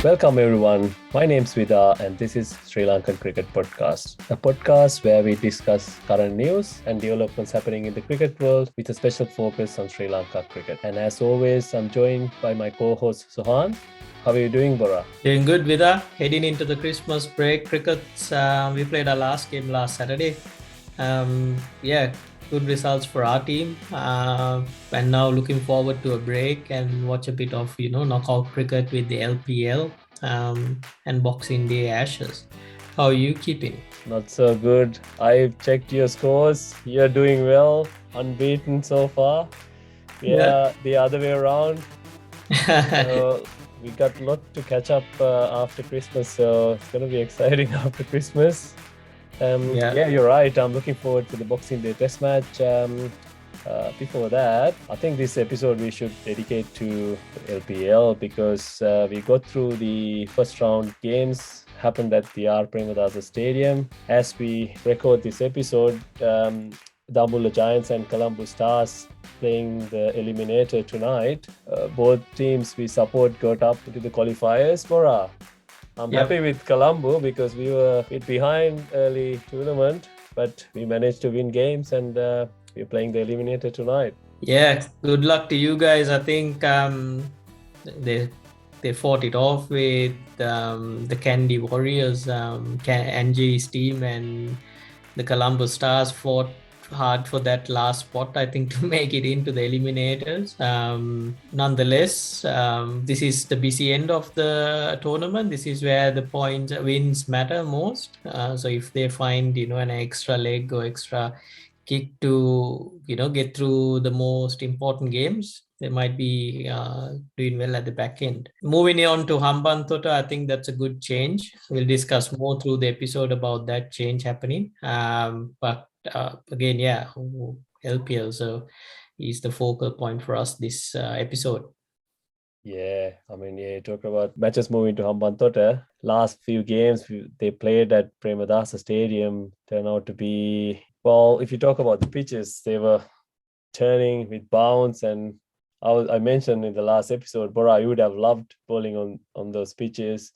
Welcome everyone. My name's Vida and this is Sri Lankan Cricket Podcast, a podcast where we discuss current news and developments happening in the cricket world with a special focus on Sri Lanka cricket. And as always, I'm joined by my co-host Sohan. How are you doing, Bora? Doing good, Vida. Heading into the Christmas break. We played our last game last Saturday. Good results for our team. And now looking forward to a break and watch a bit of, knockout cricket with the LPL and Boxing Day Ashes. How are you keeping? Not so good. I've checked your scores. You're doing well, unbeaten so far. Yeah. The other way around. So we got a lot to catch up after Christmas, so it's going to be exciting after Christmas. You're right. I'm looking forward to the Boxing Day Test match. Before that, I think this episode we should dedicate to LPL because we got through the first round games happened at the R. Premadasa Stadium. As we record this episode, the Ambula Giants and Colombo Stars playing the eliminator tonight. Both teams we support got up into the qualifiers. Bora, I'm happy with Colombo because we were a bit behind early tournament, but we managed to win games and we're playing the eliminator tonight. Yeah, good luck to you guys. I think they fought it off with the Candy Warriors, Angie's team, and the Colombo Stars fought hard for that last spot, I think, to make it into the eliminators. Nonetheless, this is the busy end of the tournament. This is where the wins matter most. So if they find, an extra leg or extra kick to, get through the most important games, they might be doing well at the back end. Moving on to Hambanthota, I think that's a good change. We'll discuss more through the episode about that change happening. LPL, so is the focal point for us this episode. Talk about matches moving to Hambanthota. Last few games they played at Premadasa Stadium turned out to be, well, if you talk about the pitches, they were turning with bounce, and I mentioned in the last episode, Bora, you would have loved bowling on those pitches.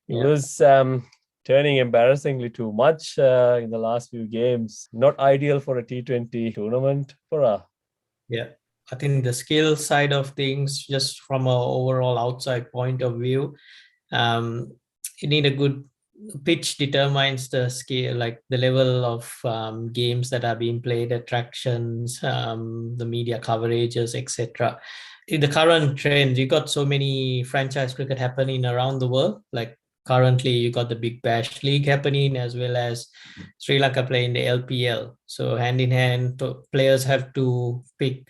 It was turning embarrassingly too much in the last few games. Not ideal for a T20 tournament, Bora. Yeah, I think the skill side of things, just from an overall outside point of view, you need a good pitch determines the scale, like the level of games that are being played, attractions, the media coverages, etc. In the current trend, you got so many franchise cricket happening around the world. Like currently, you got the Big Bash League happening, as well as Sri Lanka playing the LPL. So hand in hand, players have to pick,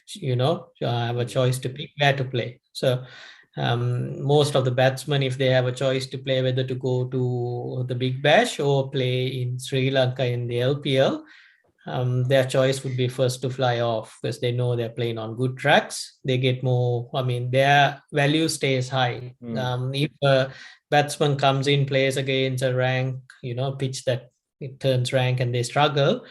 have a choice to pick where to play. So most of the batsmen, if they have a choice to play whether to go to the Big Bash or play in Sri Lanka in the LPL, their choice would be first to fly off because they know they're playing on good tracks. They get more, their value stays high. If a batsman comes in, plays against a rank, pitch that it turns rank and they struggle,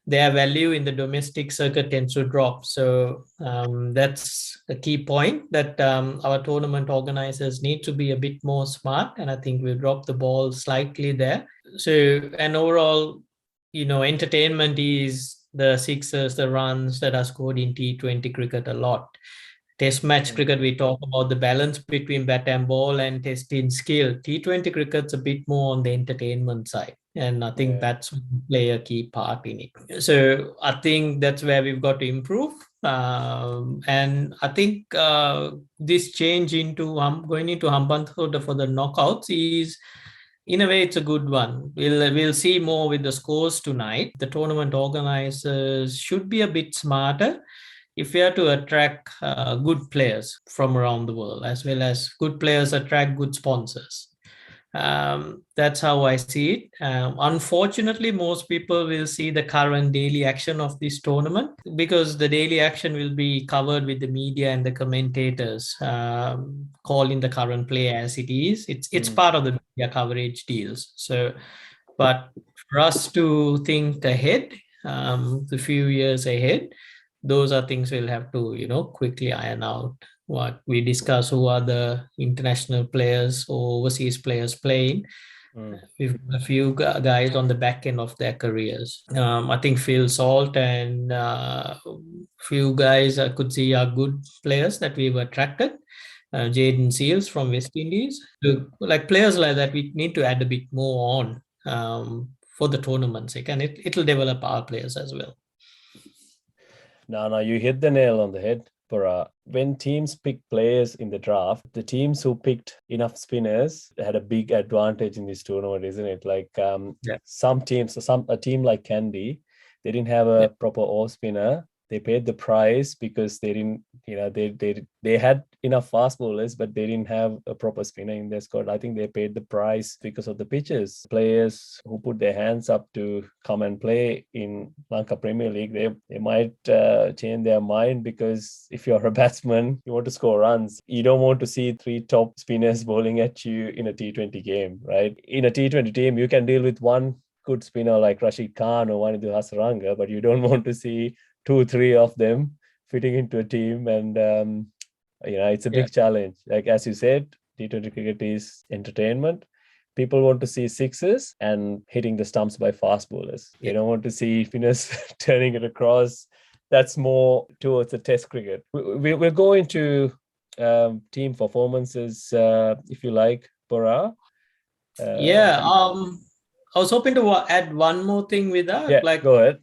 their value in the domestic circuit tends to drop. So that's a key point that our tournament organizers need to be a bit more smart. And I think we'll drop the ball slightly there. So, and overall, entertainment is the sixes, the runs that are scored in T20 cricket a lot. Test match cricket, we talk about the balance between bat and ball and testing skill. T20 cricket's a bit more on the entertainment side. And I think batsmen play a key part in it. So I think that's where we've got to improve. And I think this change into going into Hambanthota for the knockouts is, in a way, it's a good one. We'll see more with the scores tonight. The tournament organizers should be a bit smarter if we are to attract good players from around the world, as well as good players attract good sponsors. That's how I see it. Unfortunately, most people will see the current daily action of this tournament because the daily action will be covered with the media and the commentators calling the current play as it is. It's part of the media coverage deals. So, but for us to think ahead, the few years ahead, those are things we'll have to, quickly iron out. what we discuss, who are the international players or overseas players playing. We've got a few guys on the back end of their careers. I think Phil Salt and few guys I could see are good players that we've attracted. Jaden Seals from West Indies. So, like players like that, we need to add a bit more on for the tournament's sake, and it'll develop our players as well. No, you hit the nail on the head. When teams pick players in the draft, the teams who picked enough spinners had a big advantage in this tournament, isn't it? Like some teams, a team like Candy, they didn't have a proper off spinner. They paid the price because they didn't, they had enough fast bowlers, but they didn't have a proper spinner in their squad. I think they paid the price because of the pitches. Players who put their hands up to come and play in Lanka Premier League, they might change their mind, because if you're a batsman, you want to score runs. You don't want to see 3 top spinners bowling at you in a T20 game, right? In a T20 team, you can deal with one good spinner like Rashid Khan or Wanidhu Hasaranga, but you don't want to see 2-3 of them fitting into a team. And it's a big challenge. Like as you said, T20 cricket is entertainment. People want to see sixes and hitting the stumps by fast bowlers. They don't want to see spinners turning it across. That's more towards the test cricket. We'll go into team performances, if you like, Bora. I was hoping to add one more thing with that. Yeah, go ahead.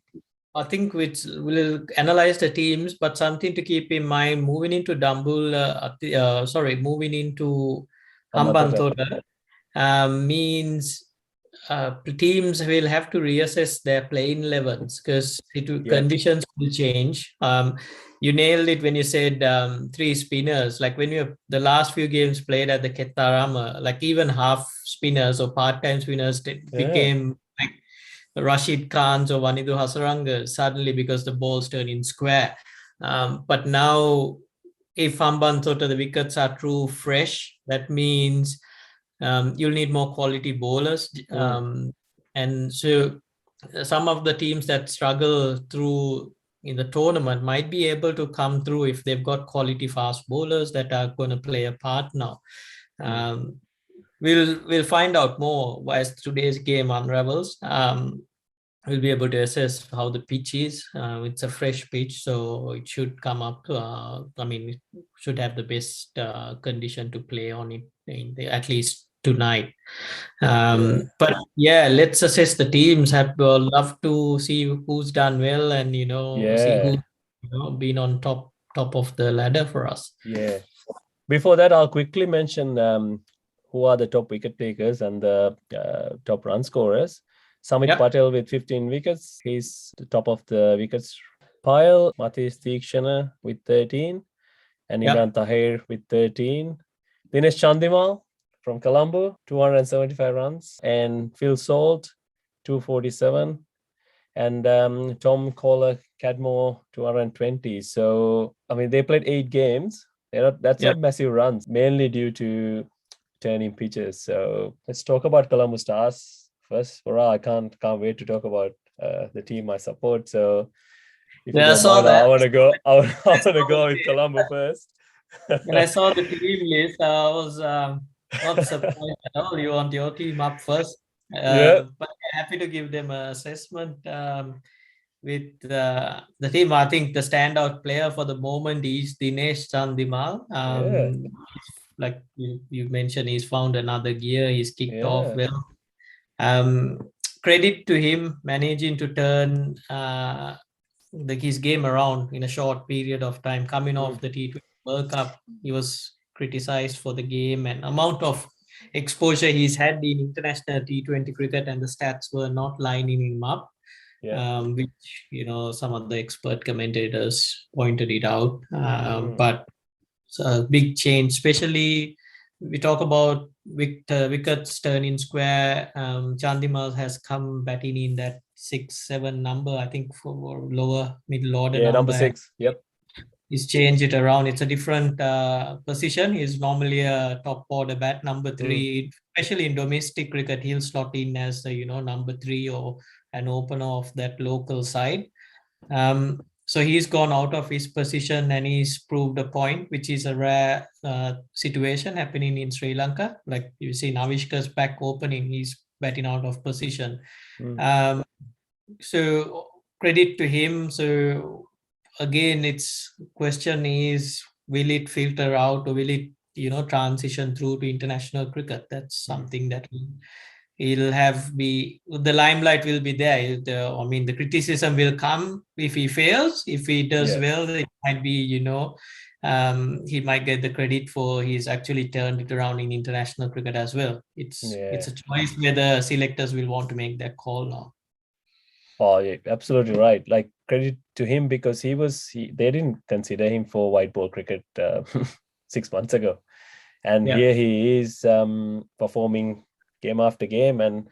I think which will analyze the teams, but something to keep in mind moving into moving into Hambanthota means teams will have to reassess their playing levels because conditions will change. You nailed it when you said 3 spinners. Like when the last few games played at the Ketarama, like even half spinners or part-time spinners became like Rashid Khan's or Wanidhu Hasaranga suddenly because the balls turn in square. But now, if Hambanthota, the wickets are true fresh, that means you'll need more quality bowlers. And so some of the teams that struggle through in the tournament might be able to come through if they've got quality fast bowlers that are going to play a part now. We'll find out more as today's game unravels. We'll be able to assess how the pitch is. It's a fresh pitch, so it should come up. It should have the best condition to play on it at least tonight. But let's assess the teams. I'd love to see who's done well and see who's been on top of the ladder for us. Yeah. Before that, I'll quickly mention who are the top wicket takers and the top run scorers. Samit Patel with 15 wickets. He's the top of the wickets pile. Mathias Theekshana with 13. And Imran Tahir with 13. Dinesh Chandimal from Colombo, 275 runs. And Phil Salt, 247. And Tom Kohler Cadmore, 220. So, they played 8 games. That's not massive runs, mainly due to turning pitches. So let's talk about Colombo Stars first. I can't wait to talk about the team I support. So if you don't mind, I want to go. I want to go with Colombo first. When I saw the team list, I was not surprised at all. You want your team up first, but happy to give them an assessment. With the team, I think the standout player for the moment is Dinesh Chandimal. Like you mentioned, he's found another gear. He's kicked off well. Credit to him managing to turn his game around in a short period of time. Coming off the T20 World Cup, he was criticized for the game and amount of exposure he's had in international T20 cricket, and the stats were not lining him up. Which some of the expert commentators pointed it out. But it's a big change, especially we talk about wickets turning square. Chandimal has come batting in that 6-7 number, I think, for lower middle order. Number 6. He's changed it around. It's a different position. He's normally a top order bat, number 3. Especially in domestic cricket, he'll slot in as number 3 or an opener of that local side. So he's gone out of his position and he's proved a point, which is a rare situation happening in Sri Lanka. Like you see, Navishka's back opening, he's batting out of position. So credit to him. So again, its question is, will it filter out or will it, transition through to international cricket? That's something that he'll have be the limelight will be there. The criticism will come if he fails. If he does well, it might be, he might get the credit for he's actually turned it around in international cricket as well. It's a choice whether selectors will want to make that call now. Oh, yeah, absolutely right. Like, credit to him because they didn't consider him for white ball cricket 6 months ago. And here he is performing game after game. And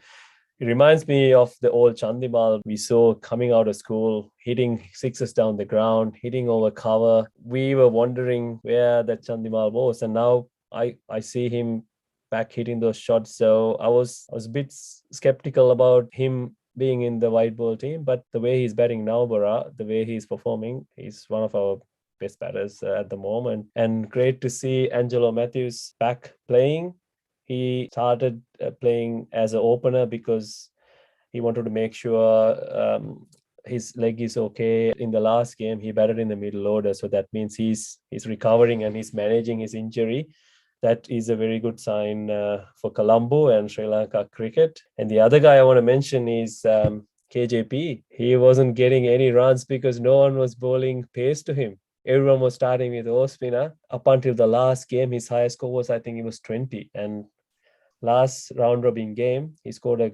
it reminds me of the old Chandimal we saw coming out of school, hitting sixes down the ground, hitting over cover. We were wondering where that Chandimal was. And now I see him back hitting those shots. So I was a bit skeptical about him being in the white ball team, but the way he's batting now, the way he's performing, he's one of our best batters at the moment. And great to see Angelo Matthews back playing. He started playing as an opener because he wanted to make sure his leg is okay. In the last game, he batted in the middle order, so that means he's recovering and he's managing his injury. That is a very good sign for Colombo and Sri Lanka cricket. And the other guy I want to mention is KJP. He wasn't getting any runs because no one was bowling pace to him. Everyone was starting with off spinner. Up until the last game, his highest score was, I think it was 20. And last round robin game, he scored a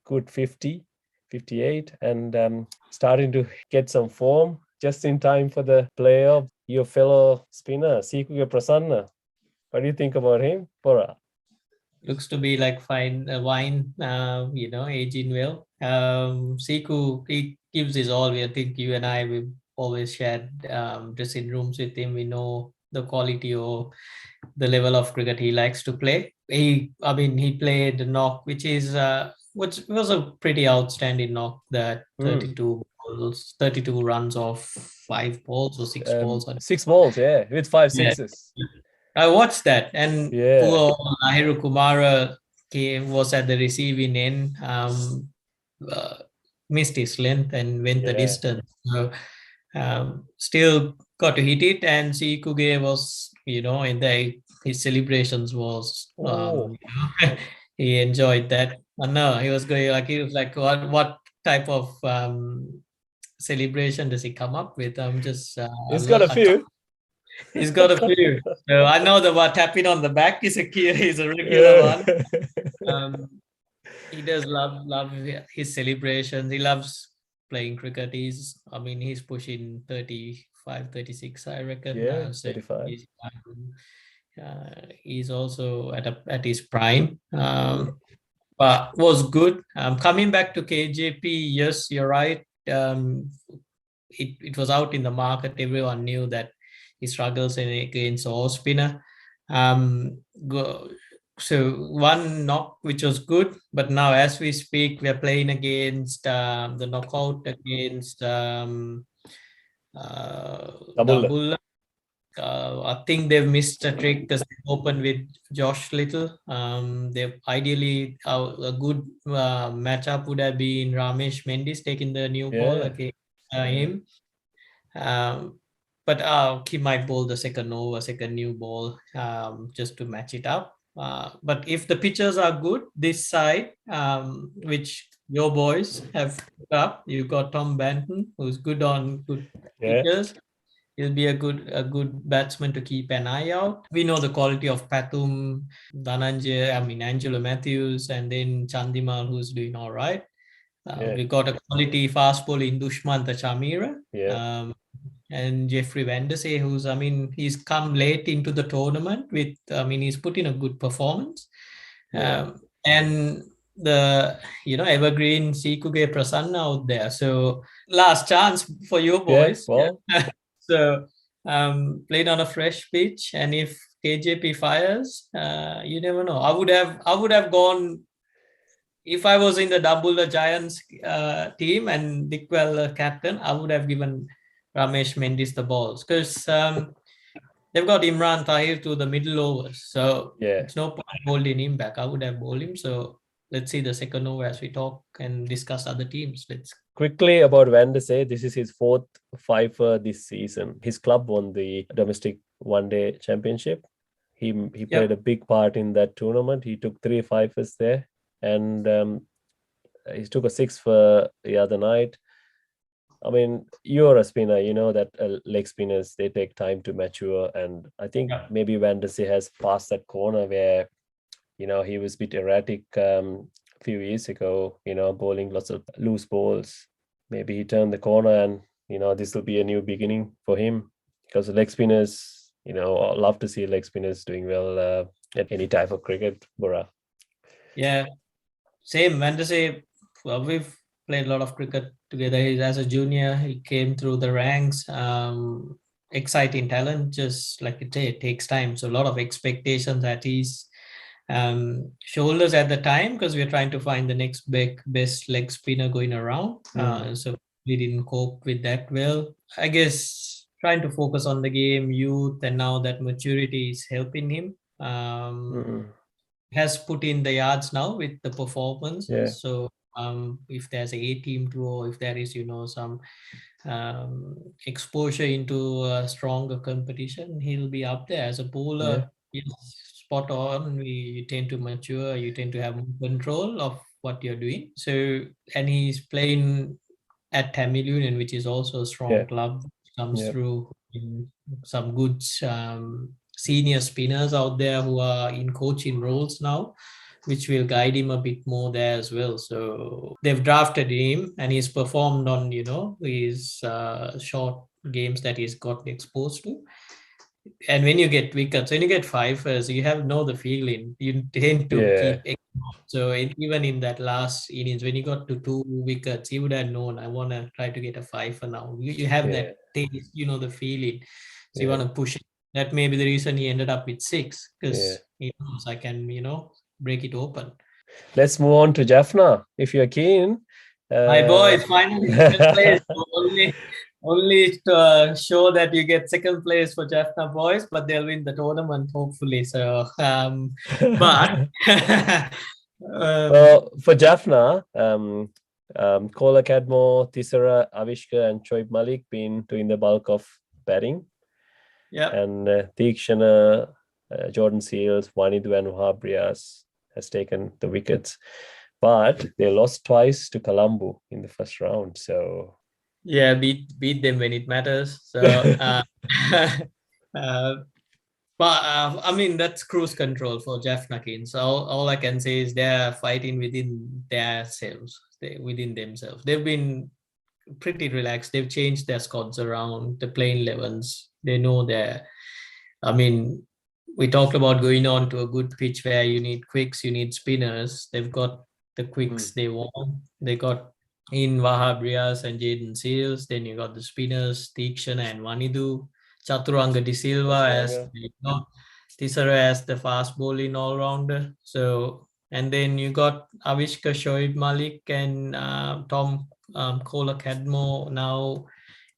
good 50, 58, and starting to get some form just in time for the playoff. Your fellow spinner, Sikuke Prasanna. What do you think about him, Bora? Looks to be like fine wine, aging well. Siku, he gives his all. I think you and I, we've always shared dressing rooms with him. We know the quality or the level of cricket he likes to play. He played knock, which was a pretty outstanding knock. That 32 runs off 5 balls or 6 balls. 6 balls, with 5 sixes. I watched that, and poor Lahiru Kumara was at the receiving end, missed his length and went the distance. So, still got to hit it, and Sikuge was, his celebrations was, he enjoyed that. And no, he was like, what type of celebration does he come up with? He's got a few. He's got a few. So I know that tapping on the back is a regular one. He does love his celebrations. He loves playing cricket. He's pushing 35, 36, I reckon. 35. He's also at his prime. But was good. Coming back to KJP, yes, you're right. It was out in the market. Everyone knew that he struggles against off spinner. So one knock, which was good, but now as we speak, we are playing against the knockout against Dabulla. I think they've missed a trick because they opened with Josh Little. They've ideally a good matchup would have been Ramesh Mendis taking the new ball against him. But he might bowl the second new ball, just to match it up. But if the pitchers are good this side, which your boys have put up, you got Tom Banton, who's good on good pitchers. He'll be a good batsman to keep an eye out. We know the quality of Pathum, Angelo Matthews, and then Chandimal, who's doing all right. We got a quality fast bowler in Dushmantha Chamira. And Jeffrey Vandersay, he's come late into the tournament he's put in a good performance. And the evergreen Sikuge Prasanna out there. So last chance for you boys. So played on a fresh pitch, and if KJP fires, you never know. I would have gone. If I was in the Dabulla Giants team and Dickwell captain, I would have given Ramesh Mendis the balls, because they've got Imran Tahir to the middle overs. So Yeah. it's no point holding him back. I would have bowled him. So let's see the second over as we talk and discuss other teams. Let's Quickly about Van der Sar, this is his fourth fifer this season. His club won the domestic one-day championship. He played a big part in that tournament. He took 3 fifers there, and he took a 6 for the other night. I mean, you're a spinner, you know that leg spinners, they take time to mature. And I think maybe Van der Sar has passed that corner where, he was a bit erratic a few years ago, bowling lots of loose balls. Maybe he turned the corner and, this will be a new beginning for him, because the leg spinners, I love to see leg spinners doing well at any type of cricket, Bora. Yeah, same. Van der Sar, well, we've played a lot of cricket together. As a junior, he came through the ranks. Exciting talent, just like you say, it takes time. So a lot of expectations at his shoulders at the time, because we're trying to find the next best leg spinner going around. So we didn't cope with that well. I guess trying to focus on the game, youth, and now that maturity is helping him. Has put in the yards now with the performances. Yeah. So if there's a team to, or if there is some exposure into a stronger competition, he'll be up there as a bowler. Yeah. Spot on. You tend to mature, you tend to have control of what you're doing. So, and he's playing at Tamil Union, which is also a strong club. Comes through in some good senior spinners out there who are in coaching roles now, which will guide him a bit more there as well. So they've drafted him, and he's performed on his short games that he's got exposed to. And when you get wickets, when you get fifers, you know the feeling. You tend to keep. So even in that last innings, when he got to 2 wickets, he would have known, I want to try to get a fifer now. You have that taste, the feeling. So you want to push it. That may be the reason he ended up with 6, because he knows I can, break it open. Let's move on to Jaffna, if you're keen. My boy, finally second place. Only to show that you get second place for Jaffna boys, but they'll win the tournament hopefully. So, but well, for Jaffna, Kola Cadmore, Tisara, Avishka, and Shoaib Malik been doing the bulk of batting. Yeah. And Deekshana, Jordan Seals, Wanidu, and Wahab Riaz has taken the wickets. But they lost twice to Colombo in the first round. So yeah, beat them when it matters. So but I mean, that's cruise control for Jaffna Kings. So all I can say is they're fighting within themselves. Within themselves, they've been pretty relaxed. They've changed their squads around, the playing 11s. They know I mean, we talked about going on to a good pitch where you need quicks, you need spinners. They've got the quicks they want. They got in Wahab Riaz and Jaden Seals. Then you got the spinners, Deekshana and Wanidu. Chaturanga De Silva as Tisara as the fast bowling all-rounder. So, and then you got Avishka, Shoaib Malik, and Tom Kola Cadmo now,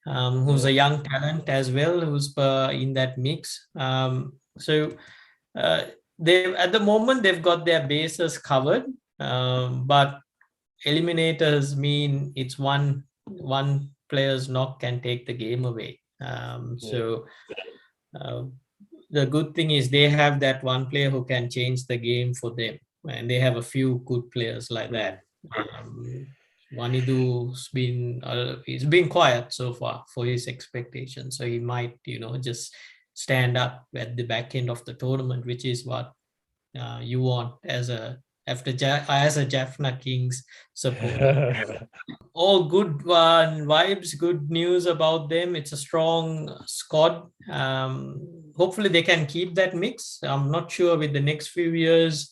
who's a young talent as well, who's in that mix. So they at the moment they've got their bases covered, but eliminators mean it's one player's knock can take the game away. So the good thing is they have that one player who can change the game for them, and they have a few good players like that. Wanidu's he's been quiet so far for his expectations, so he might just stand up at the back end of the tournament, which is what you want as a Jaffna Kings supporter. All good vibes, good news about them. It's a strong squad. Hopefully they can keep that mix. I'm not sure with the next few years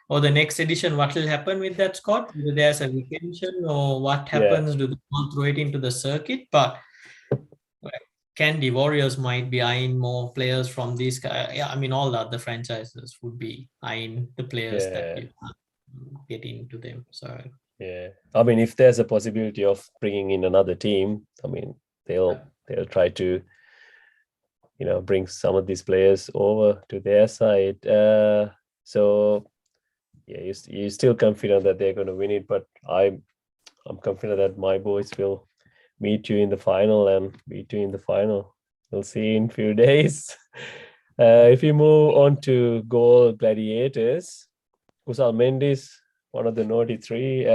or the next edition what will happen with that squad. Whether there's a retention or what happens, do they all throw it into the circuit? But Candy Warriors might be eyeing more players from these guys. Yeah, I mean, all the other franchises would be eyeing the players that you get into them. So I mean, if there's a possibility of bringing in another team, I mean, they'll they'll try to bring some of these players over to their side. So yeah, you're still confident that they're going to win it, but I'm confident that my boys will meet you in the final and beat you in the final. We'll see in a few days. If you move on to goal gladiators, Kusal Mendis, one of the naughty three,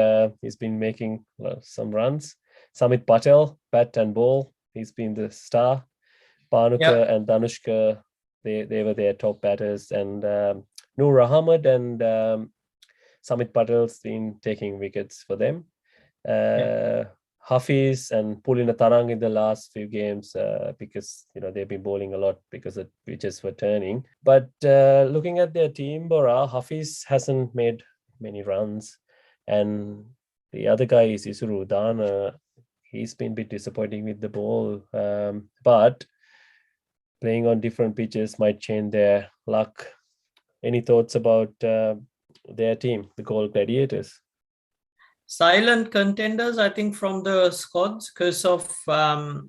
he's been making some runs. Samit Patel, bat and ball, he's been the star. Panuka and Danushka, they were their top batters, and Noor Ahmed and Samit Patel's been taking wickets for them. Hafiz and Pulina Tarang in the last few games because they've been bowling a lot because the pitches were turning. But looking at their team, Bora, Hafiz hasn't made many runs, and the other guy is Isuru Dana. He's been a bit disappointing with the ball, but playing on different pitches might change their luck. Any thoughts about their team, the Gold Gladiators? Silent contenders, I think, from the squads because of I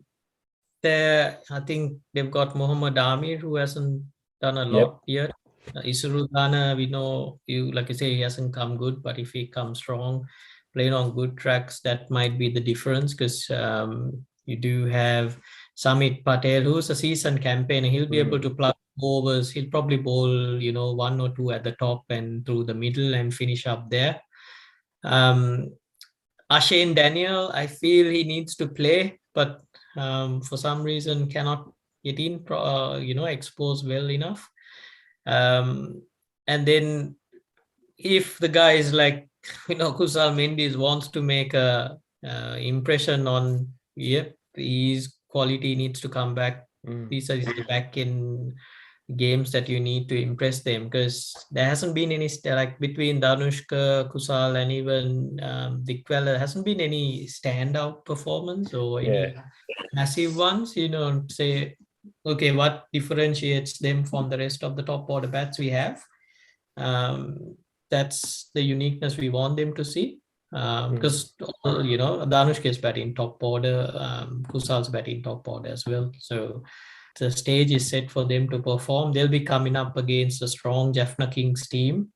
think they've got Muhammad Amir, who hasn't done a lot yet. Isuru Ghana, we know, like you say, he hasn't come good, but if he comes strong, playing on good tracks, that might be the difference because you do have Samit Patel, who's a seasoned campaigner. He'll be able to plug overs. He'll probably bowl, one or two at the top and through the middle and finish up there. Ashane Daniel, I feel he needs to play, but for some reason cannot get in, exposed well enough. And then if the guy is like, Kusal Mendes wants to make a impression on, his quality needs to come back. These are back in games that you need to impress them because there hasn't been any like between Danushka, Kusal, and even Dikwell, there hasn't been any standout performance or any massive ones. Say, okay, what differentiates them from the rest of the top order bats we have? That's the uniqueness we want them to see. Because Danushka is batting top order, Kusal's batting top order as well. So the stage is set for them to perform. They'll be coming up against a strong Jaffna Kings team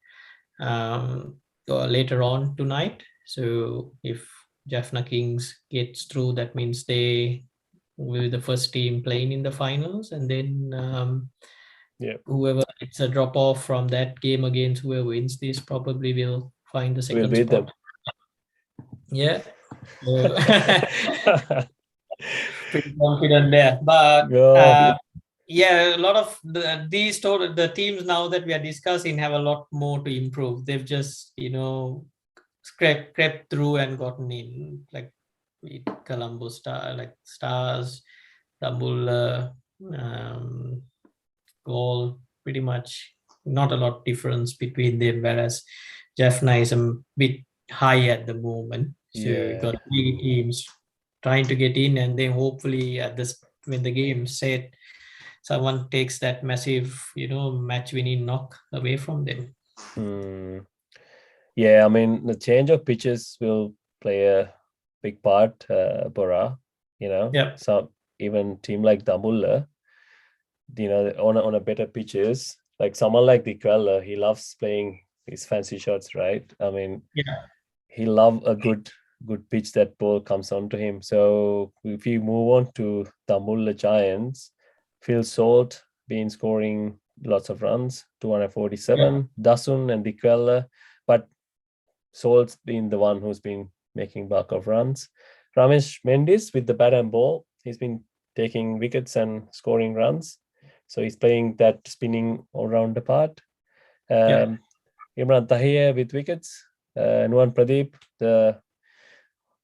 later on tonight. So if Jaffna Kings gets through, that means they will be the first team playing in the finals, and then whoever gets a drop off from that game against whoever wins this probably will find the second spot. Them. Yeah. Pretty confident there, but a lot of the teams now that we are discussing have a lot more to improve. They've just crept through and gotten in, like Colombo Stars, Tambul, Goal. Pretty much not a lot difference between them, whereas Jaffna is a bit high at the moment. So you got 3 teams trying to get in, and then hopefully when the game set, someone takes that massive, match winning knock away from them. Yeah, I mean the change of pitches will play a big part, Bora. So even team like Damulla, on a better pitches, like someone like Dikwella, he loves playing his fancy shots, right? I mean, he loves a good pitch that ball comes onto him. So if you move on to Damulla Giants, Phil Salt been scoring lots of runs, 247, Dasun and Dikwella, but Salt's been the one who's been making bulk of runs. Ramesh Mendis with the bat and ball, he's been taking wickets and scoring runs. So he's playing that spinning all-rounder part. Imran Tahir with wickets. Nuwan Pradeep, the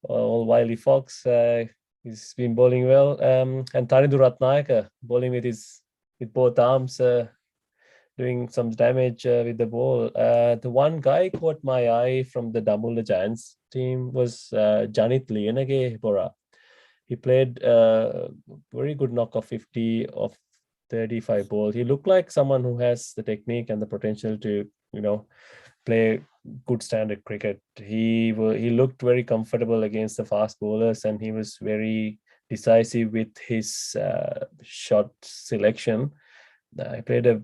all wily fox, he's been bowling well. And Tarindu Ratnayaka bowling with both arms, doing some damage with the ball. The one guy caught my eye from the Damulla Giants team was Janit Lienage Bora. He played a very good knock of 50 of 35 balls. He looked like someone who has the technique and the potential to, play good standard cricket. He looked very comfortable against the fast bowlers, and he was very decisive with his shot selection. He played a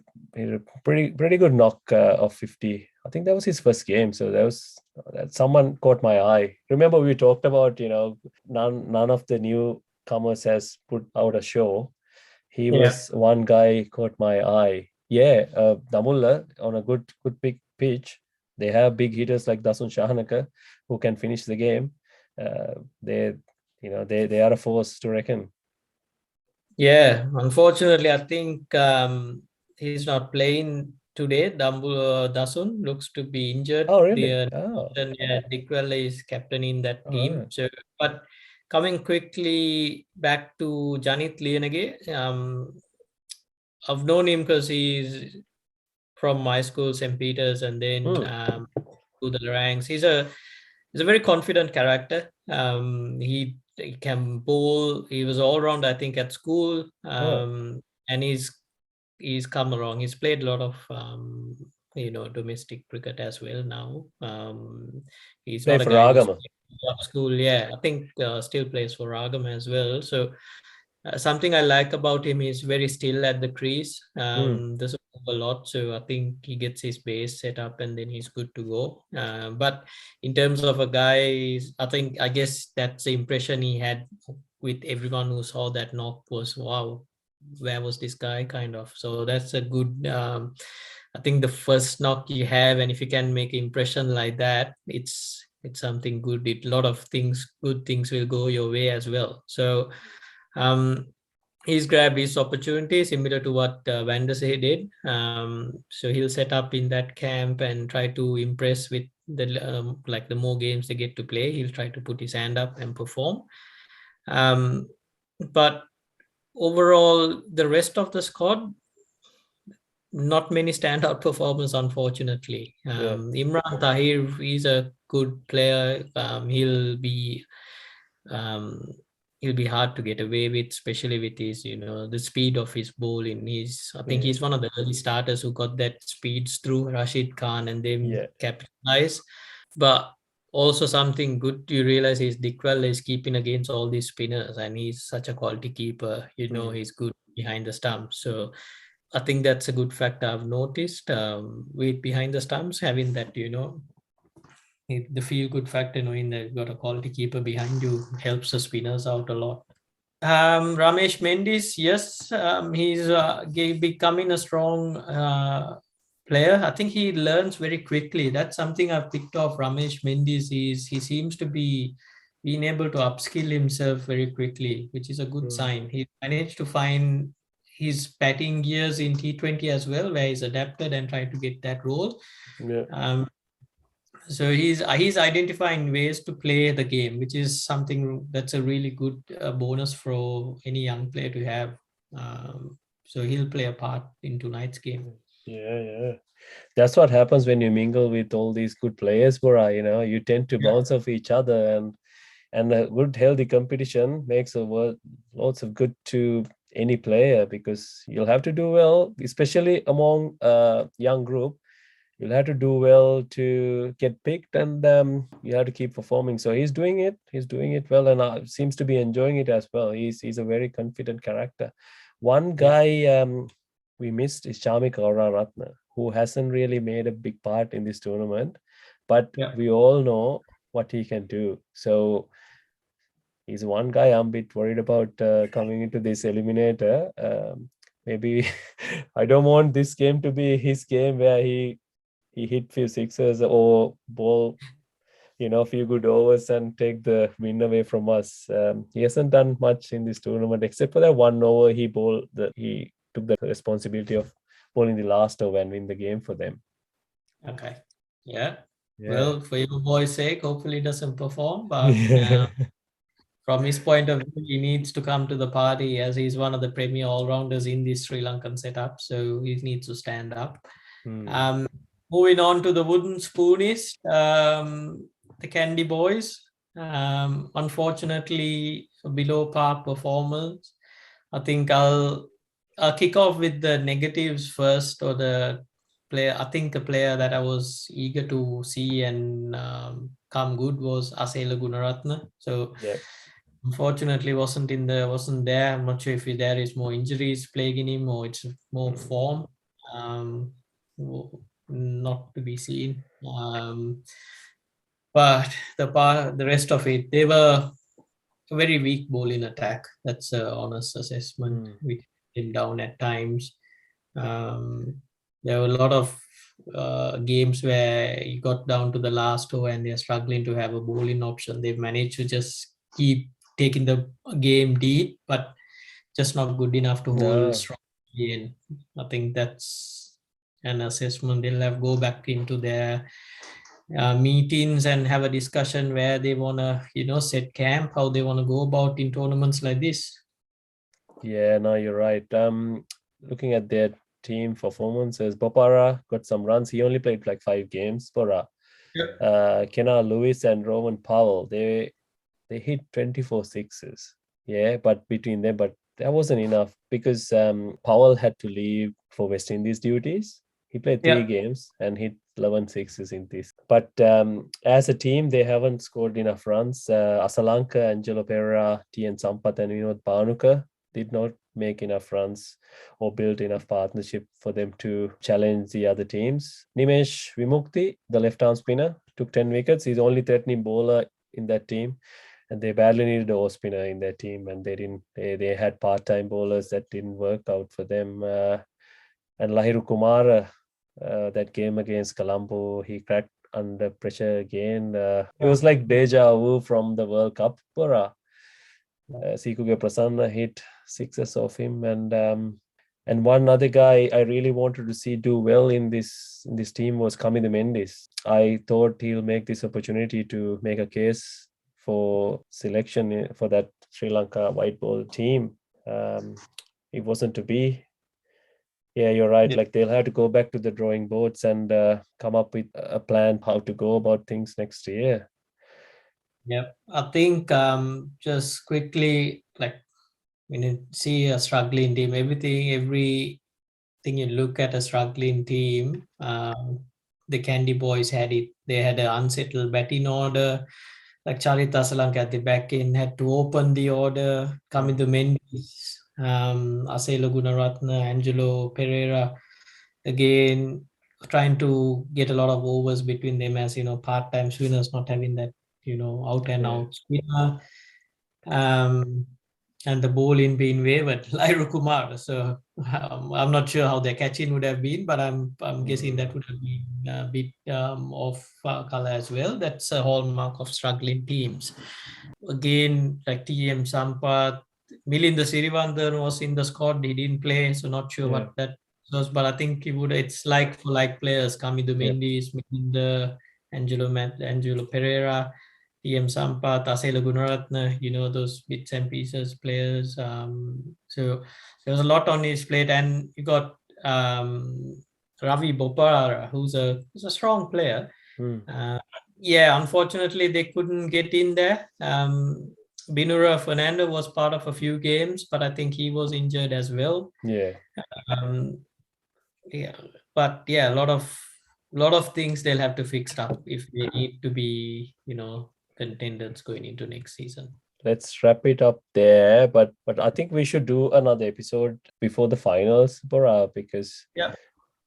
pretty good knock of 50. I think that was his first game, so that someone caught my eye. Remember, we talked about, none of the newcomers has put out a show. He Yeah. was one guy caught my eye. Yeah, Damulla on a good big pitch. They have big hitters like Dasun Shahanaka who can finish the game. They they are a force to reckon. Yeah, unfortunately, I think he's not playing today. Dasun looks to be injured. Oh, The really? Oh, captain, yeah, Dickwell is captain in that all team. right. So, but coming quickly back to Janit Lienege, I've known him because he's from my school, St. Peter's, and then Hmm. to the ranks. He's a very confident character. He can bowl. He was all round, I think, at school. Oh, And he's come along. He's played a lot of domestic cricket as well now. He's play not a for guy who's Ragama. played at school. Yeah, I think still plays for Ragam as well. So something I like about him is very still at the crease. Hmm. Doesn't move a lot, so I think he gets his base set up and then he's good to go. But in terms of a guy, I guess that's the impression he had with everyone who saw that knock was, wow, where was this guy, kind of. So that's a good. I think the first knock you have, and if you can make an impression like that, it's something good. A lot of good things will go your way as well. So um, he's grabbed his opportunity similar to what Van der Sar did. So he'll set up in that camp and try to impress with the more games they get to play. He'll try to put his hand up and perform. Um, but overall, the rest of the squad, not many standout performers, unfortunately. Yeah. Imran Tahir is a good player. Um, he'll be hard to get away with, especially with his, the speed of his bowling. I think Yeah. he's one of the early starters who got that speeds through Rashid Khan and then Yeah. capitalized. But also something good you realize is Dickwell is keeping against all these spinners, and he's such a quality keeper. Hmm. He's good behind the stumps. So I think that's a good fact I've noticed with behind the stumps, having that, the feel good factor, knowing that you've got a quality keeper behind you helps the spinners out a lot. Ramesh Mendes, yes, he's becoming a strong player. I think he learns very quickly. That's something I've picked off Ramesh Mendes. He seems to be being able to upskill himself very quickly, which is a good Hmm. sign. He managed to find his batting gears in T20 as well, where he's adapted and tried to get that role. Yeah. Um, so he's identifying ways to play the game, which is something that's a really good bonus for any young player to have. So he'll play a part in tonight's game. Yeah. Yeah. That's what happens when you mingle with all these good players, Bora. You tend to Yeah, bounce off each other, and a good healthy competition makes a world lots of good to any player, because you'll have to do well, especially among a young group. You'll have to do well to get picked, and you have to keep performing. So he's doing it well, and seems to be enjoying it as well. He's a very confident character. One yeah, guy we missed is Chamik Ratna, who hasn't really made a big part in this tournament, but yeah. we all know what he can do. So he's one guy I'm a bit worried about coming into this eliminator. Maybe I don't want this game to be his game where he hit few sixes or ball, a few good overs and take the win away from us. He hasn't done much in this tournament except for that one over he took the responsibility of bowling the last over and win the game for them. Okay. Yeah. Yeah. Well, for your boy's sake, hopefully he doesn't perform, but Yeah. from his point of view, he needs to come to the party as he's one of the premier all-rounders in this Sri Lankan setup. So he needs to stand up. Hmm. Um, Moving on to the wooden spoonies, the Candy Boys. Unfortunately, below par performance. I think I'll kick off with the negatives first, or the player. I think a player that I was eager to see and come good was Asela Gunaratne. So Yeah. unfortunately wasn't there. I'm not sure if there is more injuries plaguing him or it's more form. Um, Not to be seen. But the rest of it, they were a very weak bowling attack. That's an honest assessment. Mm. We came down at times. Um, there were a lot of games where you got down to the last over and they're struggling to have a bowling option. They've managed to just keep taking the game deep, but just not good enough to hold No. strong. And I think that's an assessment. They'll have go back into their meetings and have a discussion where they want to, set camp, how they want to go about in tournaments like this. Yeah, no, you're right. Looking at their team performances, Bopara got some runs. He only played like 5 games. Bora, Yep. Kenna Lewis and Rowan Powell, they hit 24 sixes. Yeah, but between them, but that wasn't enough because Powell had to leave for West Indies duties. He played three Yep. games and hit 11 sixes in this. But as a team, they haven't scored enough runs. Asalanka, Angelo Pereira, T. and Sampath, and Vinod Bhanuka did not make enough runs or build enough partnership for them to challenge the other teams. Nimesh Vimukti, the left arm spinner, took 10 wickets. He's only threatening bowler in that team, and they badly needed a off spinner in their team, and they had part-time bowlers that didn't work out for them. And Lahiru Kumar, that game against Colombo, he cracked under pressure again. It was like deja vu from the World Cup. Pura. Sikuge Prasanna hit sixes of him, and one other guy I really wanted to see do well in this team was Kamida Mendis. I thought he'll make this opportunity to make a case for selection for that Sri Lanka white ball team. It wasn't to be. Yeah, you're right. Yep. Like they'll have to go back to the drawing boards and come up with a plan how to go about things next year. Yep. I think just quickly, like when you see a struggling team, everything you look at a struggling team, the Candy Boys had it. They had an unsettled batting order. Like Charita Salanka at the back end had to open the order. Mm. Kamidu Mendis, Asela Gunaratna, Angelo Pereira, again trying to get a lot of overs between them as part-time spinners, not having that out and Yeah. out spinner. Um, and the bowling being wavered, Lyra Kumar. So I'm not sure how their catching would have been, but I'm guessing that would have been a bit off color as well. That's a hallmark of struggling teams. Again, like TM Sampath, Milinda Sirivandan was in the squad. He didn't play, so not sure Yeah. what that was. But I think he would. It's like for like players: Kamidu Yeah. Mendes, Milinda, Angelo Pereira, TM Sampath, Asela Gunaratne, those bits and pieces players. So there was a lot on his plate, and you got Ravi Bopara, who's a strong player. Mm. Uh, yeah, unfortunately, they couldn't get in there. Binura Fernando was part of a few games, but I think he was injured as well. Yeah. Um, yeah, but yeah, a lot of things they'll have to fix up if they need to be, contenders going into next season. Let's wrap it up there. But I think we should do another episode before the finals, Bora, because Yeah.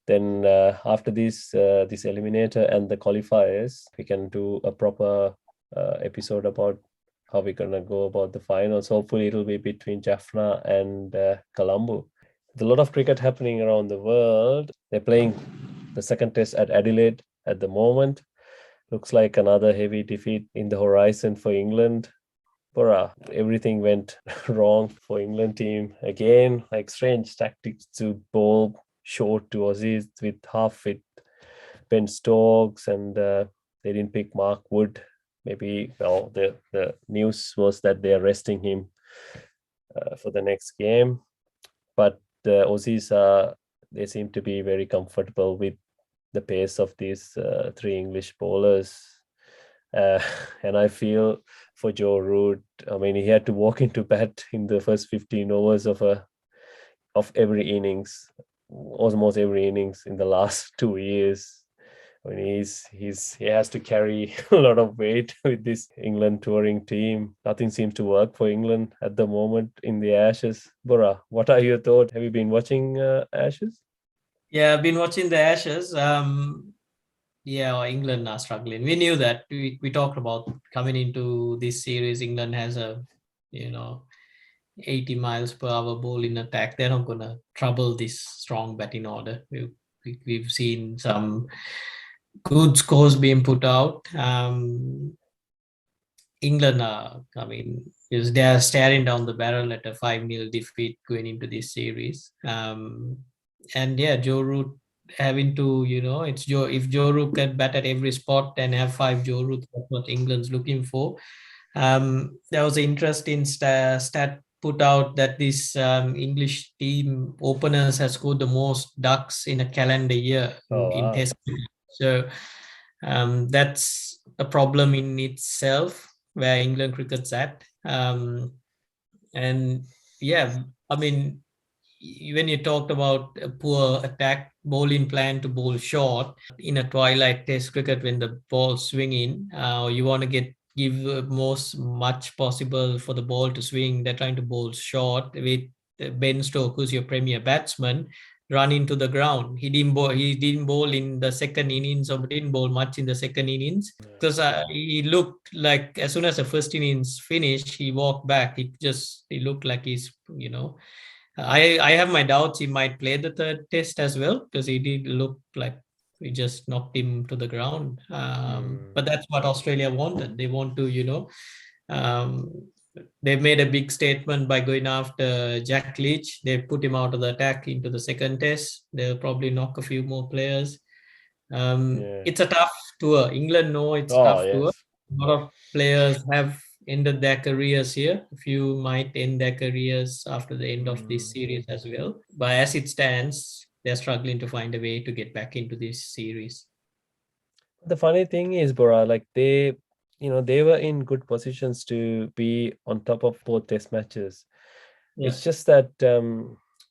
then after this eliminator and the qualifiers, we can do a proper episode about how we're gonna go about the finals. Hopefully, it'll be between Jaffna and Colombo. There's a lot of cricket happening around the world. They're playing the second test at Adelaide at the moment. Looks like another heavy defeat in the horizon for England. Bora, everything went wrong for England team again. Like strange tactics to bowl short to Aussies with half fit Ben Stokes, and they didn't pick Mark Wood. Maybe the news was that they are resting him for the next game, but the Aussies they seem to be very comfortable with the pace of these three English bowlers. Uh, and I feel for Joe Root. I mean, he had to walk into bat in the first 15 overs of every innings, almost every innings in the last 2 years. I mean, he has to carry a lot of weight with this England touring team. Nothing seems to work for England at the moment in the Ashes. Bora, what are your thoughts? Have you been watching Ashes? Yeah, I've been watching the Ashes. Yeah, England are struggling. We knew that. We talked about coming into this series. England has a, you know, 80 miles per hour bowling attack. They're not gonna trouble this strong batting order. We've seen some good scores being put out. England are, I mean, is they are staring down the barrel at a 5-0 defeat going into this series. And yeah, Joe Root having to, it's Joe, if Joe Root can bat at every spot and have five Joe Roots, that's what England's looking for. There was an interesting stat put out that this English team openers has scored the most ducks in a calendar year Oh in wow. Test. So that's a problem in itself where England cricket's at. And yeah, I mean, when you talked about a poor attack bowling plan to bowl short in a twilight test cricket when the ball's swinging, you want to give most much possible for the ball to swing. They're trying to bowl short with Ben Stokes, who's your premier batsman, run into the ground. He didn't bowl in the second innings, or didn't bowl much in the second innings because he looked like as soon as the first innings finished, he walked back. He looked like I have my doubts he might play the third test as well because he did look like we just knocked him to the ground. But that's what Australia wanted. They want to, um, they made a big statement by going after Jack Leach. They put him out of the attack into the second test. They'll probably knock a few more players. Yeah. It's a tough tour. England know it's a Oh tough tour. yes. A lot of players have ended their careers here. A few might end their careers after the end of this Mm. series as well. But as it stands, they're struggling to find a way to get back into this series. The funny thing is, Bora, like they were in good positions to be on top of both test matches. Yeah. It's just that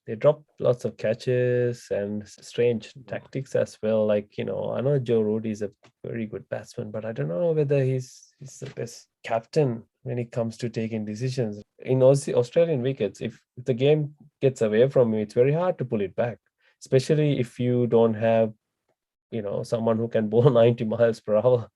they dropped lots of catches and strange tactics as well. Like, I know Joe Root is a very good batsman, but I don't know whether he's the best captain when it comes to taking decisions. In Australian wickets, if the game gets away from you, it's very hard to pull it back, especially if you don't have someone who can bowl 90 miles per hour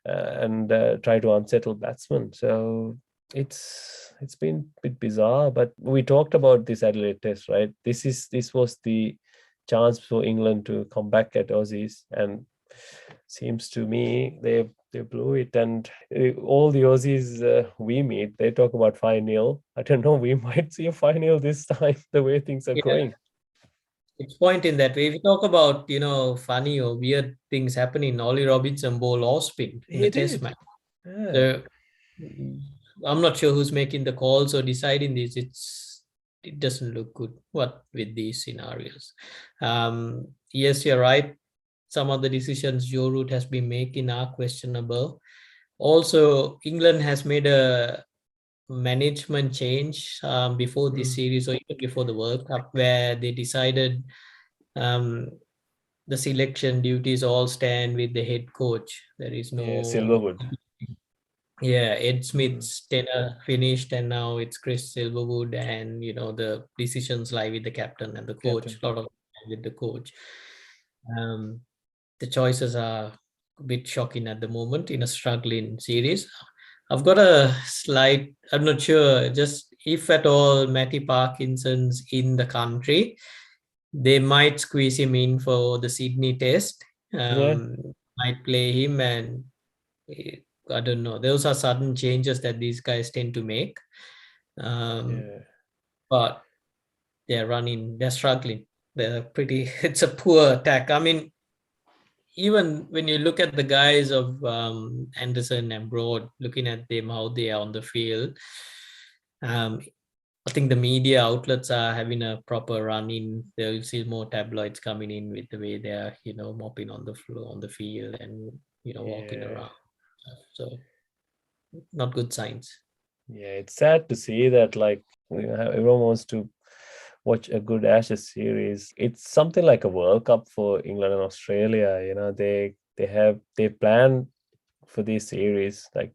and try to unsettle batsmen. So it's been a bit bizarre, but we talked about this Adelaide test, right? This was the chance for England to come back at Aussies, and seems to me they blew it. And all the Aussies we meet, they talk about 5-0. I don't know, we might see a 5-0 this time, the way things are Yeah. going. It's point in that way. If you talk about, funny or weird things happening, Ollie Robinson bowled off spin in the He test did. match. Yeah. So I'm not sure who's making the calls or deciding this. It doesn't look good. What with these scenarios? Yes, you're right. Some of the decisions Joe Root has been making are questionable. Also, England has made a management change before this Mm. series or even before the World Cup, where they decided um, the selection duties all stand with the head coach. There is Yeah, no Silverwood. Yeah, Ed Mm. Smith's tenure finished, and now it's Chris Silverwood, and the decisions lie with the captain and the coach. Captain. A lot of with the coach. Um, the choices are a bit shocking at the moment in a struggling series. I've got a slight. I'm not sure. Just if at all, Matty Parkinson's in the country, they might squeeze him in for the Sydney Test. Yeah. Might play him and eh, I don't know. Those are sudden changes that these guys tend to make. Um, Yeah. but they're struggling. They're pretty, it's a poor attack. I mean, even when you look at the guys of Anderson and Broad, looking at them, how they are on the field, um, I think the media outlets are having a proper run in. They'll see more tabloids coming in with the way they're, mopping on the floor, on the field and, walking Yeah. around. So not good signs. Yeah. It's sad to see that, like, everyone wants to watch a good Ashes series. It's something like a World Cup for England and Australia. They they planned for this series like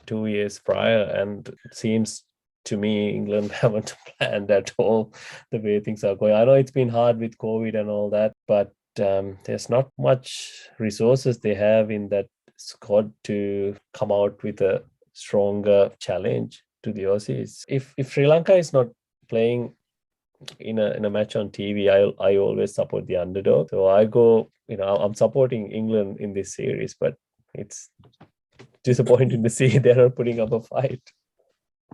2 years prior, and it seems to me England haven't planned at all the way things are going. I know it's been hard with COVID and all that, but there's not much resources they have in that squad to come out with a stronger challenge to the Aussies. If Sri Lanka is not playing in a match on TV, I always support the underdog. So I go, I'm supporting England in this series, but it's disappointing to see they're not putting up a fight.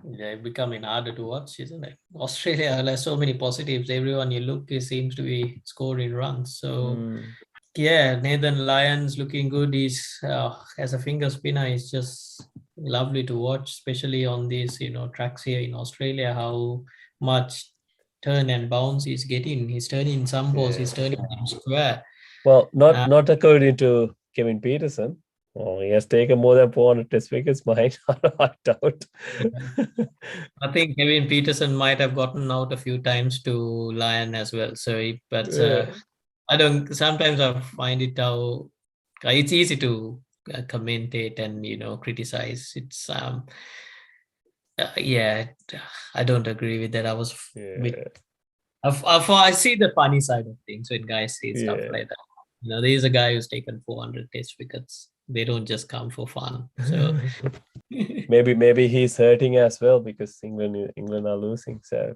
Yeah, becoming harder to watch, isn't it? Australia has so many positives. Everyone you look seems to be scoring runs. So yeah, Nathan Lyons looking good. He's as a finger spinner, he's just lovely to watch, especially on these tracks here in Australia. How much turn and bounce he's getting. He's turning some balls. He's turning them square. Well, not according to Kevin Peterson. Oh, he has taken more than 400 test wickets. I doubt. I think Kevin Peterson might have gotten out a few times to Lyon as well. So, but I don't. Sometimes I find it how it's easy to commentate and criticize. It's yeah, I don't agree with that. I was I see the funny side of things when guys say stuff like that. There's a guy who's taken 400 test wickets. They don't just come for fun. So maybe he's hurting as well because England are losing. So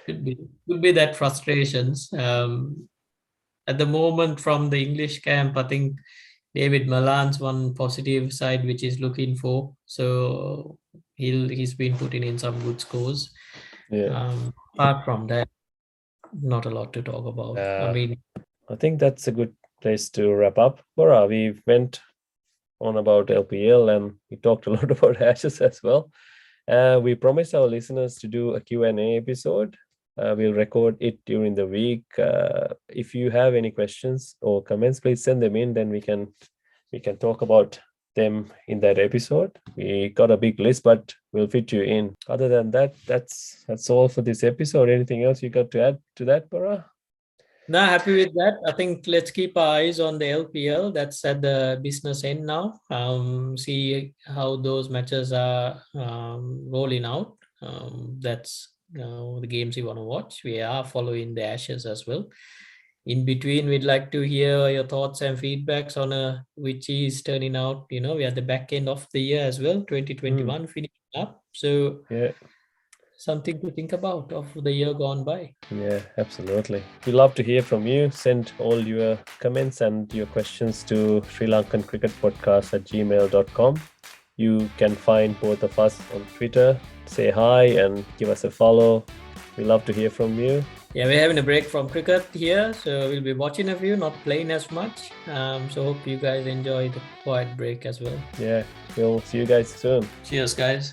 could be that frustrations. At the moment, from the English camp, I think David Malan's one positive side which is looking for. So he's been putting in some good scores. Apart from that, not a lot to talk about. I think that's a good place to wrap up. Bora, we went on about LPL and we talked a lot about Ashes as well. We promised our listeners to do a Q&A episode. We'll record it during the week. If you have any questions or comments, please send them in. Then we can talk about them in that episode. We got a big list, but we'll fit you in. Other than that, that's all for this episode. Anything else you got to add to that, Bora? No, happy with that. I think let's keep our eyes on the LPL. That's at the business end now. See how those matches are rolling out. That's the games you want to watch. We are following the Ashes as well. In between, we'd like to hear your thoughts and feedbacks on which is turning out. We are at the back end of the year as well, 2021 finishing up. So yeah, something to think about of the year gone by. Yeah, absolutely. We love to hear from you. Send all your comments and your questions to srilankancricketpodcast@gmail.com. You can find both of us on Twitter. Say hi and give us a follow. We love to hear from you. Yeah, we're having a break from cricket here, so we'll be watching a few, not playing as much. So hope you guys enjoy the quiet break as well. Yeah, we'll see you guys soon. Cheers, guys.